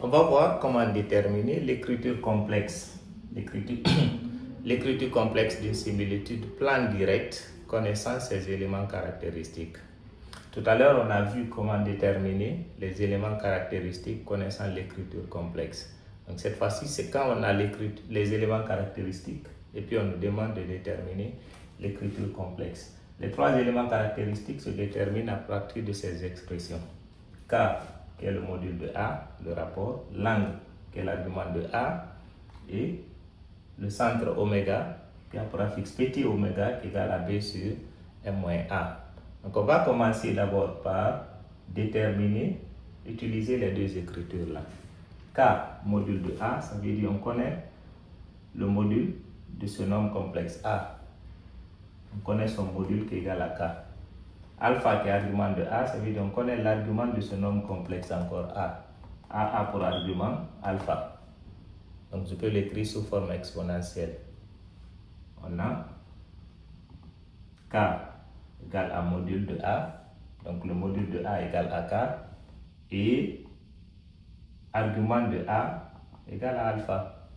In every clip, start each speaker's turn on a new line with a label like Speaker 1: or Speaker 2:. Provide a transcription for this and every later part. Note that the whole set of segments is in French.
Speaker 1: On va voir comment déterminer l'écriture complexe. L'écriture complexe d'une similitude plan direct connaissant ses éléments caractéristiques. Tout à l'heure, on a vu comment déterminer les éléments caractéristiques connaissant l'écriture complexe. Donc cette fois-ci, c'est quand on a les éléments caractéristiques et puis on nous demande de déterminer l'écriture complexe. Les trois éléments caractéristiques se déterminent à partir de ces expressions. K, qui est le module de A, le rapport, l'angle, qui est l'argument de A, et le centre oméga, qui a pour affixe petit oméga, qui est égal à B sur M-A. Donc on va commencer d'abord par déterminer, utiliser les deux écritures-là. K, module de A, ça veut dire on connaît le module de ce nombre complexe A. On connaît son module qui est égal à K. Alpha qui est argument de A, ça veut dire on connaît l'argument de ce nombre complexe encore A. A pour argument alpha. Donc je peux l'écrire sous forme exponentielle. On a K égale à module de A. Donc le module de A égale à K. Et argument de A égale à alpha.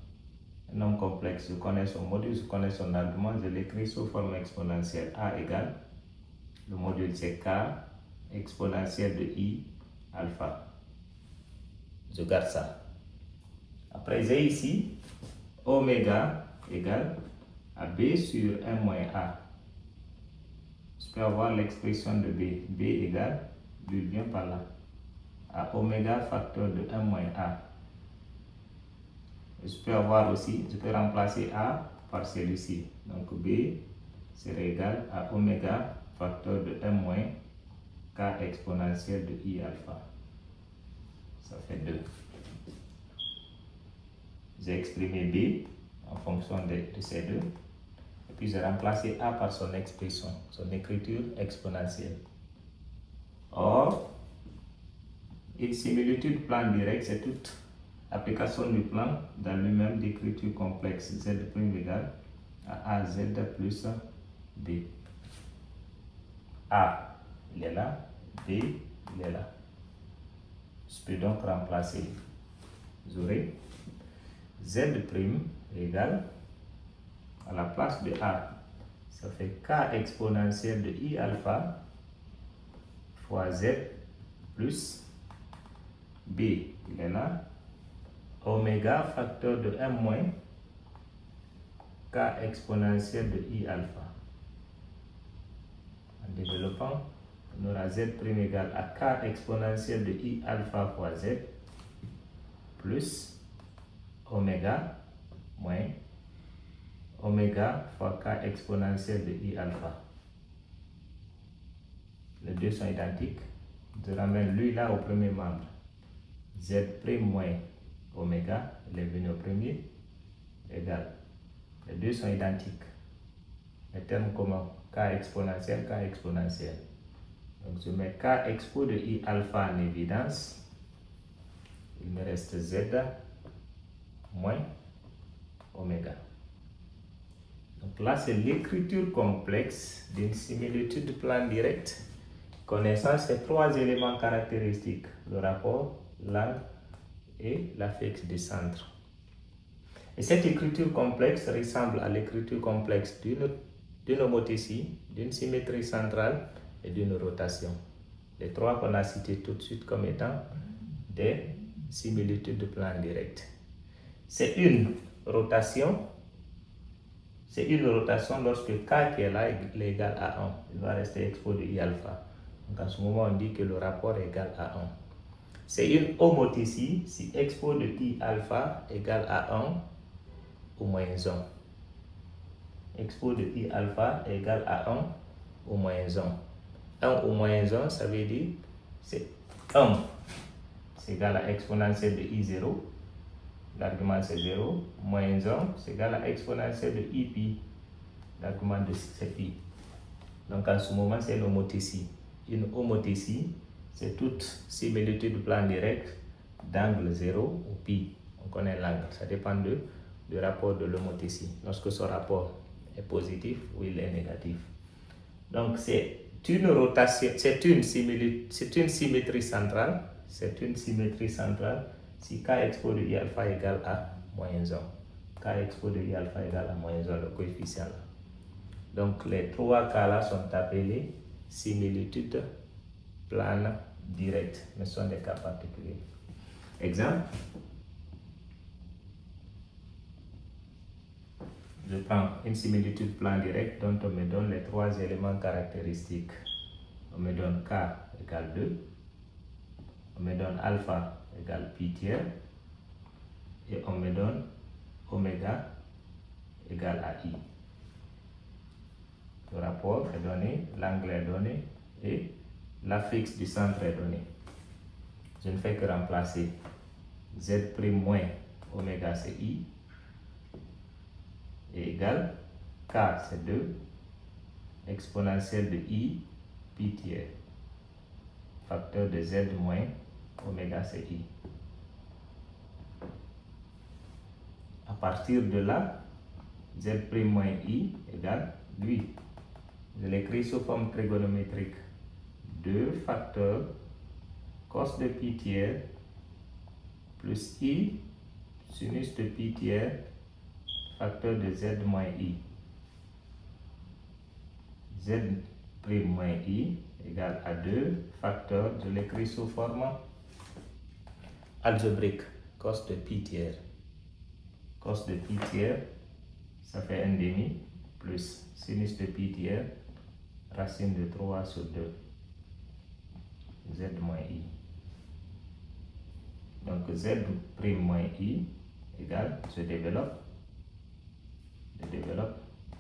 Speaker 1: Un nombre complexe, je connais son module, je connais son argument, je l'écris sous forme exponentielle. A égale, le module c'est K, exponentielle de I, alpha. Je garde ça. Après, j'ai ici oméga égale à B sur M moins A. Je peux avoir l'expression de B. B égale, lui vient par là, à oméga facteur de M moins A. Je peux avoir aussi, je peux remplacer A par celui-ci. Donc B serait égal à oméga facteur de M moins K exponentielle de I alpha. Ça fait 2. J'ai exprimé B en fonction de ces deux. Et puis j'ai remplacé A par son expression, son écriture exponentielle. Or, une similitude plan direct, c'est toute application du plan dans lui-même d'écriture complexe. Z' égale à AZ plus B. A, il est là. B, il est là. Je peux donc remplacer. J'aurai Z' égale à la place de A. Ça fait K exponentielle de I alpha fois Z plus B, il est là. Oméga facteur de M moins K exponentielle de I alpha. En développant, on aura Z' égale à K exponentielle de I alpha fois Z plus oméga moins oméga fois K exponentielle de I alpha. Les deux sont identiques. Je ramène lui là au premier membre. Z' moins oméga, il est venu au premier, égal. Les deux sont identiques. Les termes communs, K exponentielle, K exponentielle. Donc je mets K expo de I alpha en évidence. Il me reste Z moins oméga. Donc là, c'est l'écriture complexe d'une similitude plan direct connaissant ces trois éléments caractéristiques, le rapport, l'angle et l'affixe du centre. Et cette écriture complexe ressemble à l'écriture complexe d'une homothétie, d'une symétrie centrale et d'une rotation. Les trois qu'on a cités tout de suite comme étant des similitudes de plan direct. C'est une rotation lorsque K qui est là est égal à 1. Il va rester expo de I alpha. Donc à ce moment, on dit que le rapport est égal à 1. C'est une homothétie si expo de I alpha égale à 1 ou moins 1. Expo de I alpha égale à 1 ou moins 1. 1 ou moins 1, ça veut dire c'est 1. C'est égal à exponentielle de I0. L'argument c'est 0. Moins 1, c'est égal à exponentielle de I pi. L'argument de c'est pi. Donc en ce moment, c'est une homothétie. Une homothétie, c'est toute similitude plan direct d'angle 0 ou pi. On connaît l'angle, ça dépend du rapport de l'homothétie. Lorsque ce rapport est positif ou il est négatif. Donc c'est une rotation, c'est une symétrie centrale si k expo de i alpha égale à moins 1. K expo de i alpha égale à moins 1, le coefficient là. Donc les trois cas là sont appelés similitudes planes directes, mais sont des cas particuliers. Exemple, je prends une similitude plane directe dont on me donne les trois éléments caractéristiques. On me donne k égale 2, on me donne alpha égale pi tiers, et on me donne oméga égale à i. Le rapport est donné, l'angle est donné et l'axe du centre est donné. Je ne fais que remplacer z' moins oméga c'est i et égale k c'est 2 exponentielle de i pi tiers facteur de z moins oméga c'est i. À partir de là, z' moins i égale lui. Je l'écris sous forme trigonométrique. 2 facteurs cos de pi tiers plus i sinus de pi tiers facteur de z moins i. Z' moins i égale à 2 facteurs, je l'écris sous forme algébrique, cos de pi tiers. Cos de pi tiers, ça fait 1 demi, plus sinus de pi tiers, racine de 3 sur 2, z moins i. Donc z' moins i égale, je développe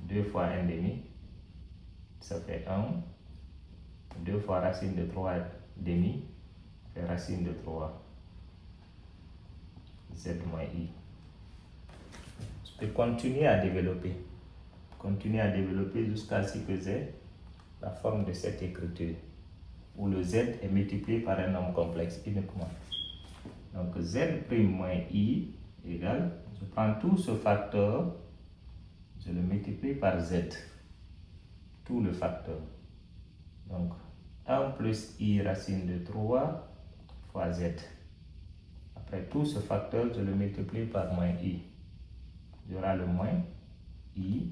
Speaker 1: 2 fois 1 demi, ça fait 1, 2 fois racine de 3 demi, fait racine de 3, z moins i. Je peux continuer à développer jusqu'à ce que j'ai la forme de cette écriture, où le z est multiplié par un nombre complexe uniquement. Donc z' moins i égale, je prends tout ce facteur, je le multiplie par z, tout le facteur. Donc 1 plus i racine de 3 fois z. Après tout ce facteur, je le multiplie par moins i. J'aurai le moins i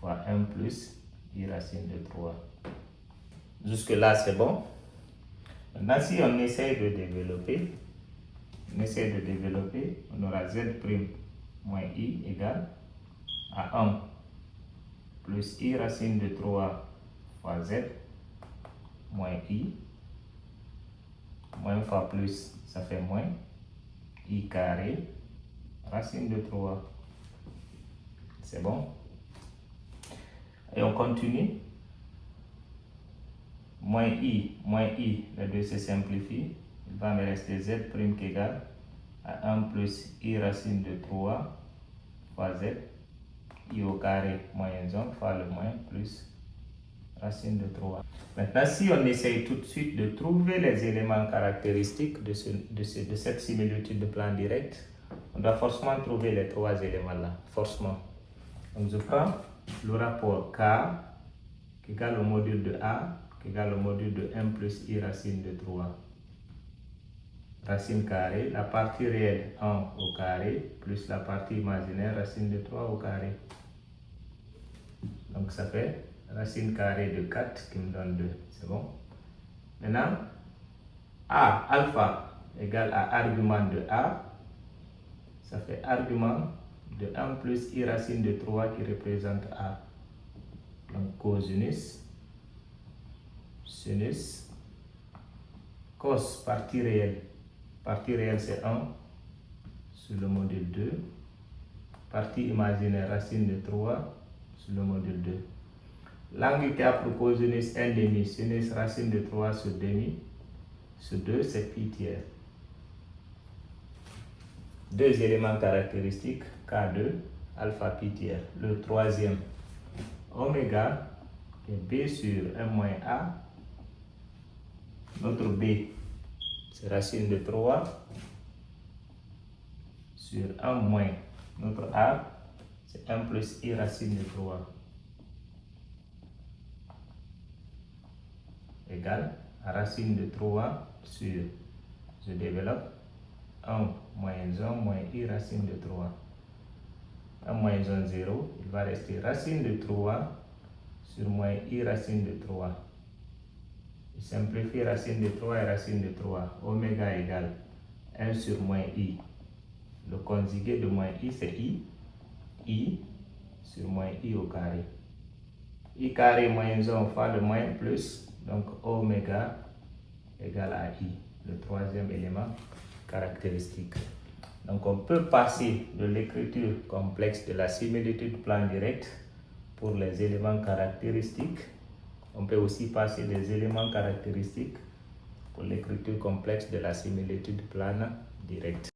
Speaker 1: fois 1 plus i racine de 3. Jusque là, c'est bon. Maintenant, si on essaie de développer, on aura z' moins i égale à 1 plus i racine de 3 fois z moins i, moins fois plus, ça fait moins i carré racine de 3. C'est bon? Et on continue. Moins i, les deux se simplifient. Il va me rester z' qui égale à 1 plus i racine de 3 fois z, i au carré moins 1 fois le moins plus racine de 3. Maintenant, si on essaye tout de suite de trouver les éléments caractéristiques de cette similitude de plan direct, on doit forcément trouver les trois éléments là, forcément. Donc je prends le rapport k qui égale au module de a qui égale au module de 1 plus i racine de 3. Racine carrée, la partie réelle 1 au carré plus la partie imaginaire racine de 3 au carré. Donc ça fait racine carrée de 4 qui me donne 2. C'est bon? Maintenant, a, alpha égale à argument de a. Ça fait argument de 1 plus i racine de 3 qui représente a. Donc cosinus, sinus, cos, partie réelle. Partie réelle c'est 1 sur le module 2. Partie imaginaire racine de 3 sur le module 2. L'angle qui a pour cosinus 1 demi, sinus racine de 3 sur demi, sur 2 c'est pi tiers. Deux éléments caractéristiques, K2, alpha pi tiers. Le troisième, oméga, qui est B sur 1 moins A. Notre B, c'est racine de 3 sur 1 moins. Notre A, c'est 1 plus I racine de 3. Égale à racine de 3 sur, je développe, 1 moins 1 moins i racine de 3. 1 moins 1, 0. Il va rester racine de 3 sur moins i racine de 3. Il simplifie racine de 3 et racine de 3. Oméga égale 1 sur moins i. Le conjugué de moins i, c'est i. I sur moins i au carré. I carré moins 1 fois le moins plus. Donc oméga égale à i. Le troisième élément caractéristique. Donc on peut passer de l'écriture complexe de la similitude plan direct pour les éléments caractéristiques. On peut aussi passer des éléments caractéristiques pour l'écriture complexe de la similitude plane directe.